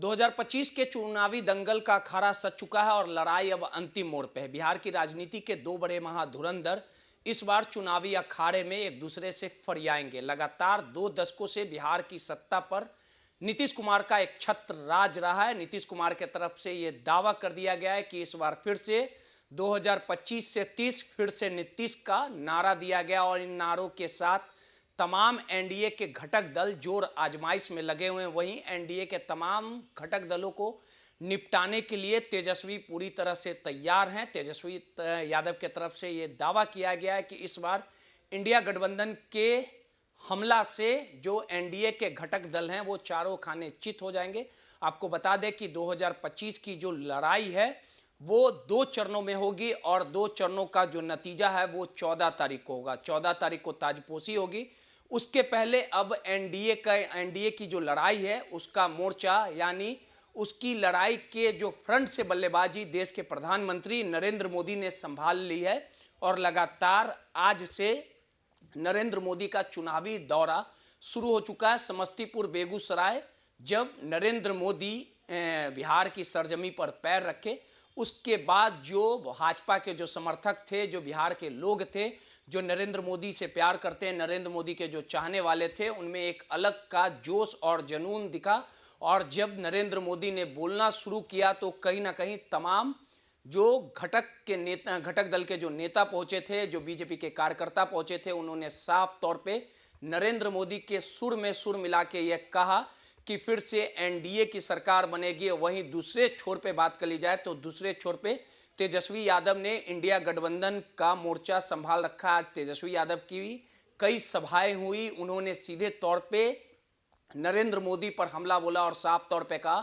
2025 के चुनावी दंगल का अखाड़ा सज चुका है और लड़ाई अब अंतिम मोड़ पे है। बिहार की राजनीति के दो बड़े महाधुरंधर इस बार चुनावी अखाड़े में एक दूसरे से फरियाएंगे। लगातार 2 दशकों से बिहार की सत्ता पर नीतीश कुमार का एक छत्र राज रहा है। नीतीश कुमार की तरफ से यह दावा कर दिया गया है कि इस बार फिर से 2025 से 30 फिर से नीतीश का नारा दिया गया और इन नारों के साथ तमाम एनडीए के घटक दल जोर आजमाइश में लगे हुए हैं। वहीं एनडीए के तमाम घटक दलों को निपटाने के लिए तेजस्वी पूरी तरह से तैयार हैं। तेजस्वी यादव की तरफ से ये दावा किया गया है कि इस बार इंडिया गठबंधन के हमला से जो एनडीए के घटक दल हैं वो चारों खाने चित हो जाएंगे। आपको बता दें कि 2025 की जो लड़ाई है वो 2 चरणों में होगी और 2 चरणों का जो नतीजा है वो 14 तारीख को होगा। 14 तारीख को ताजपोशी होगी। उसके पहले अब एनडीए की जो लड़ाई है उसका मोर्चा यानी उसकी लड़ाई के जो फ्रंट से बल्लेबाजी देश के प्रधानमंत्री नरेंद्र मोदी ने संभाल ली है और लगातार आज से नरेंद्र मोदी का चुनावी दौरा शुरू हो चुका है। समस्तीपुर, बेगूसराय जब नरेंद्र मोदी बिहार की सरजमी पर पैर रखे उसके बाद जो भाजपा के जो समर्थक थे, जो बिहार के लोग थे, जो नरेंद्र मोदी से प्यार करते हैं, नरेंद्र मोदी के जो चाहने वाले थे, उनमें एक अलग का जोश और जुनून दिखा। और जब नरेंद्र मोदी ने बोलना शुरू किया तो कहीं ना कहीं तमाम जो घटक दल के जो नेता पहुंचे थे, जो बीजेपी के कार्यकर्ता पहुंचे थे, उन्होंने साफ तौर पे नरेंद्र मोदी के सुर में सुर मिला के यह कहा कि फिर से एनडीए की सरकार बनेगी। वहीं दूसरे छोर पे बात कर ली जाए तो दूसरे छोर पे तेजस्वी यादव ने इंडिया गठबंधन का मोर्चा संभाल रखा। तेजस्वी यादव की कई सभाएं हुई, उन्होंने सीधे तौर पे नरेंद्र मोदी पर हमला बोला और साफ तौर पे कहा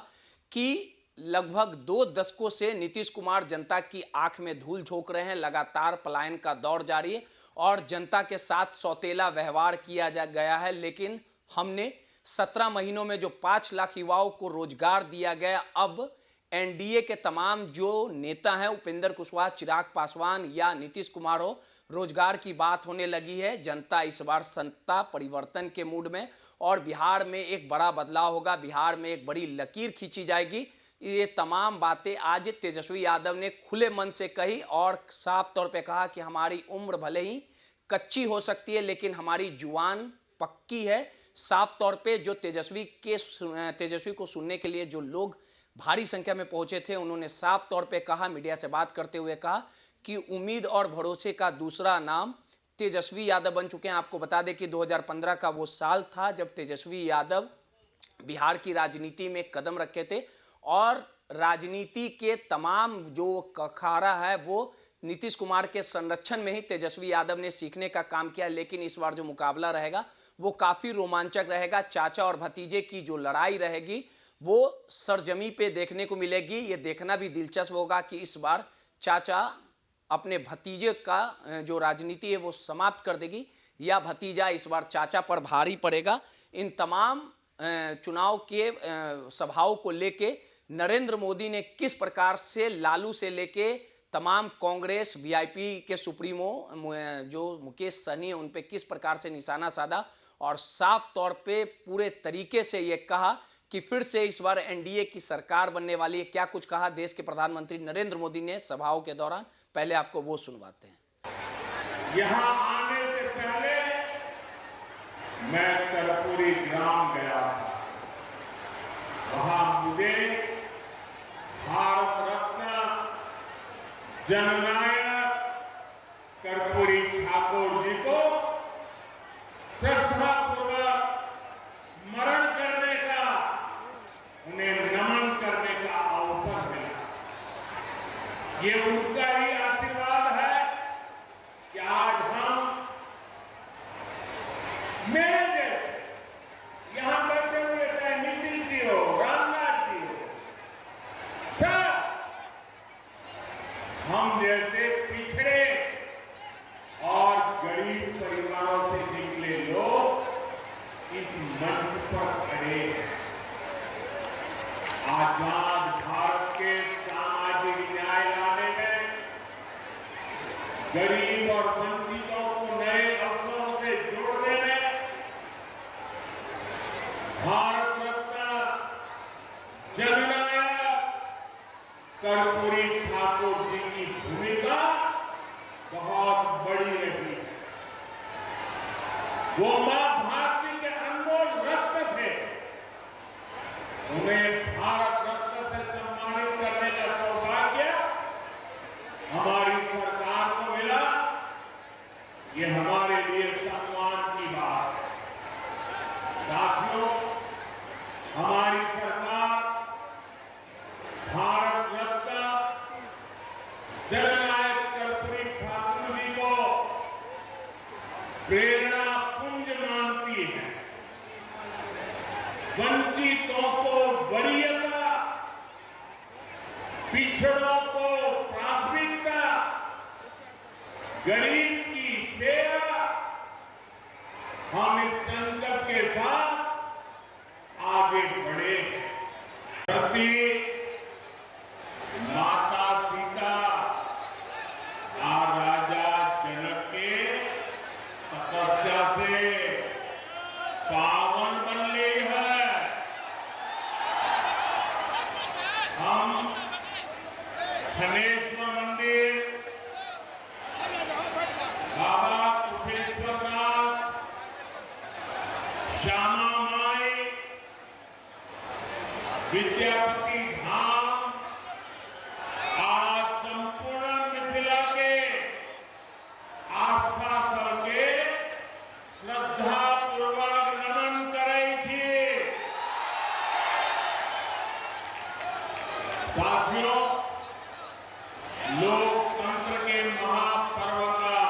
कि लगभग 2 दशकों से नीतीश कुमार जनता की आंख में धूल झोंक रहे हैं। लगातार पलायन का दौर जारी है और जनता के साथ सौतेला व्यवहार किया गया है। लेकिन हमने 17 महीनों में जो 5 लाख युवाओं को रोजगार दिया गया, अब एनडीए के तमाम जो नेता हैं, उपेंद्र कुशवाहा, चिराग पासवान या नीतीश कुमार हो, रोजगार की बात होने लगी है। जनता इस बार सत्ता परिवर्तन के मूड में और बिहार में एक बड़ा बदलाव होगा, बिहार में एक बड़ी लकीर खींची जाएगी। ये तमाम बातें आज तेजस्वी यादव ने खुले मन से कही और साफ तौर पे कहा कि हमारी उम्र भले ही कच्ची हो सकती है लेकिन हमारी जुबान पक्की है। साफ तौर पे जो तेजस्वी को सुनने के लिए जो लोग भारी संख्या में पहुंचे थे, उन्होंने साफ तौर पे कहा, मीडिया से बात करते हुए कहा कि उम्मीद और भरोसे का दूसरा नाम तेजस्वी यादव बन चुके हैं। आपको बता दें कि 2015 का वो साल था जब तेजस्वी यादव बिहार की राजनीति में कदम रखे थे और राजनीति के तमाम जो अखाड़ा है वो नीतीश कुमार के संरक्षण में ही तेजस्वी यादव ने सीखने का काम किया। लेकिन इस बार जो मुकाबला रहेगा वो काफ़ी रोमांचक रहेगा। चाचा और भतीजे की जो लड़ाई रहेगी वो सरजमी पे देखने को मिलेगी। ये देखना भी दिलचस्प होगा कि इस बार चाचा अपने भतीजे का जो राजनीति है वो समाप्त कर देगी या भतीजा इस बार चाचा पर भारी पड़ेगा। इन तमाम चुनाव के सभाओं को लेके नरेंद्र मोदी ने किस प्रकार से लालू से लेके तमाम कांग्रेस वीआईपी के सुप्रीमो जो मुकेश सहनी उन पे किस प्रकार से निशाना साधा और साफ तौर पे पूरे तरीके से ये कहा कि फिर से इस बार एनडीए की सरकार बनने वाली है। क्या कुछ कहा देश के प्रधानमंत्री नरेंद्र मोदी ने सभाओं के दौरान, पहले आपको वो सुनवाते हैं। यहाँ आने से पहले मैं कर्पूरी ग्राम गया था। वहां मुझे भारत रत्न जननायक कर्पूरी ठाकुर जी को श्रद्धापूर्वक स्मरण करने का, उन्हें नमन करने का अवसर मिला। ये उनका ही आशीर्वाद है कि आज हम मेरे जैसे यहां बैठे हुए चाहे नीतीश जी हो, रामनाथ जी हो, सब हम जैसे पिछड़े और गरीब परिवारों से निकले लोग इस मंच पर खड़े हैं। आजाद भारत के सामाजिक न्याय लाने में, गरीब और वंचितों को नए अवसरों से जोड़ने में भारत रत्न जननायक कर्पूरी ठाकुर जी की भूमिका बहुत बड़ी रही है। वो मां भारती के अनमोल रत्न थे। उन्हें भारत रत्न से सम्मानित करने का सौभाग्य हमारी सरकार को मिला। ये हमारे लिए सम्मान की बात है। साथियों, हमारी सरकार भारत रत्न जननायक कर्पूरी ठाकुर जी को प्रेरणा पुंज मानती है। वंचितों को वरीयता, पिछड़ों को प्राथमिकता, गरीब की सेवा, हम इस संकल्प के साथ आगे बढ़े हैं। धरती माता सीता राजा जनक के तपस्या से पावन बन गई है। हम धनेश्वर मंदिर, बाबा कुशेश्वरनाथ, श्यामा माई, विद्यापति धाम आज संपूर्ण मिथिला के आस्था स्थल के श्रद्धा पूर्वक नमन करे छी। साथियों, लोकतंत्र के महापर्व का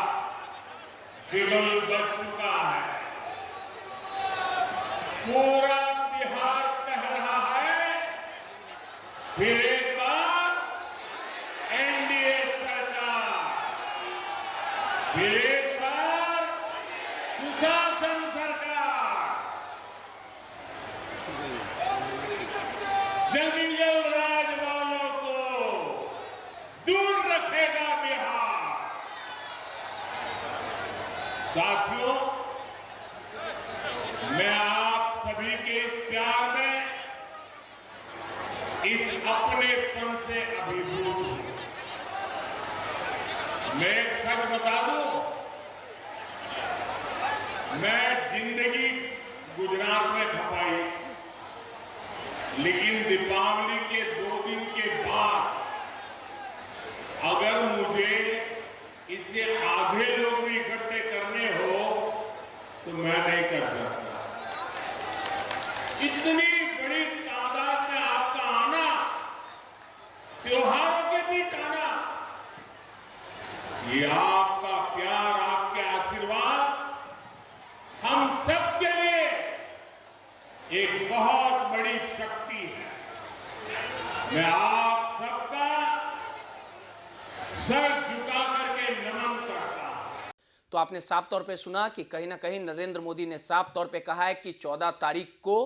बिगुल बज चुका है। पूरा बिहार कह रहा है, फिर एक बार एनडीए सरकार, फिर एक बार सुशासन सरकार, जंगल राज वालों को दूर रखेगा बिहार। साथियों, मैं आप सभी के इस प्यार में, इस अपनेपन से अभिभूत हूं। मैं एक सच बता दूं, मैं जिंदगी गुजरात में खपाई, लेकिन दीपावली के 2 दिन के बाद अगर मुझे इससे आधे लोग भी इकट्ठे करने हो तो मैं नहीं कर सकता। इतनी बड़ी तादाद में आपका आना, त्योहारों के बीच आना, ये आपका प्यार, आपके आशीर्वाद हम सबके लिए एक बहुत बड़ी शक्ति है। मैं आप सबका सर झुका करके नमन करता हूं। तो आपने साफ तौर पे सुना कि कहीं ना कहीं नरेंद्र मोदी ने साफ तौर पे कहा है कि 14 तारीख को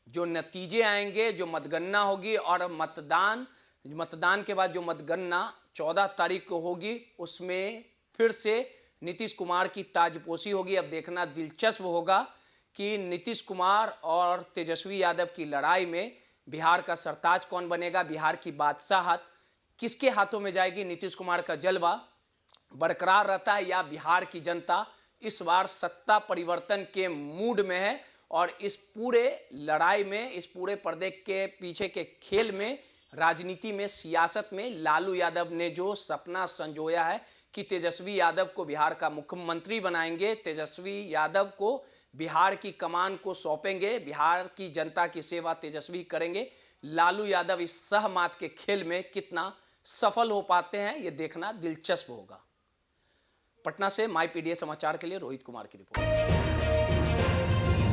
जो नतीजे आएंगे, जो मतगणना होगी और मतदान के बाद जो मतगणना 14 तारीख को होगी, उसमें फिर से नीतीश कुमार की ताजपोशी होगी। अब देखना दिलचस्प होगा कि नीतीश कुमार और तेजस्वी यादव की लड़ाई में बिहार का सरताज कौन बनेगा, बिहार की बादशाहत किसके हाथों में जाएगी। नीतीश कुमार का जलवा बरकरार रहता है या बिहार की जनता इस बार सत्ता परिवर्तन के मूड में है। और इस पूरे लड़ाई में, इस पूरे पर्दे के पीछे के खेल में, राजनीति में, सियासत में लालू यादव ने जो सपना संजोया है कि तेजस्वी यादव को बिहार का मुख्यमंत्री बनाएंगे, तेजस्वी यादव को बिहार की कमान को सौंपेंगे, बिहार की जनता की सेवा तेजस्वी करेंगे, लालू यादव इस सहमात के खेल में कितना सफल हो पाते हैं, ये देखना दिलचस्प होगा। पटना से माई पीडीए समाचार के लिए रोहित कुमार की रिपोर्ट।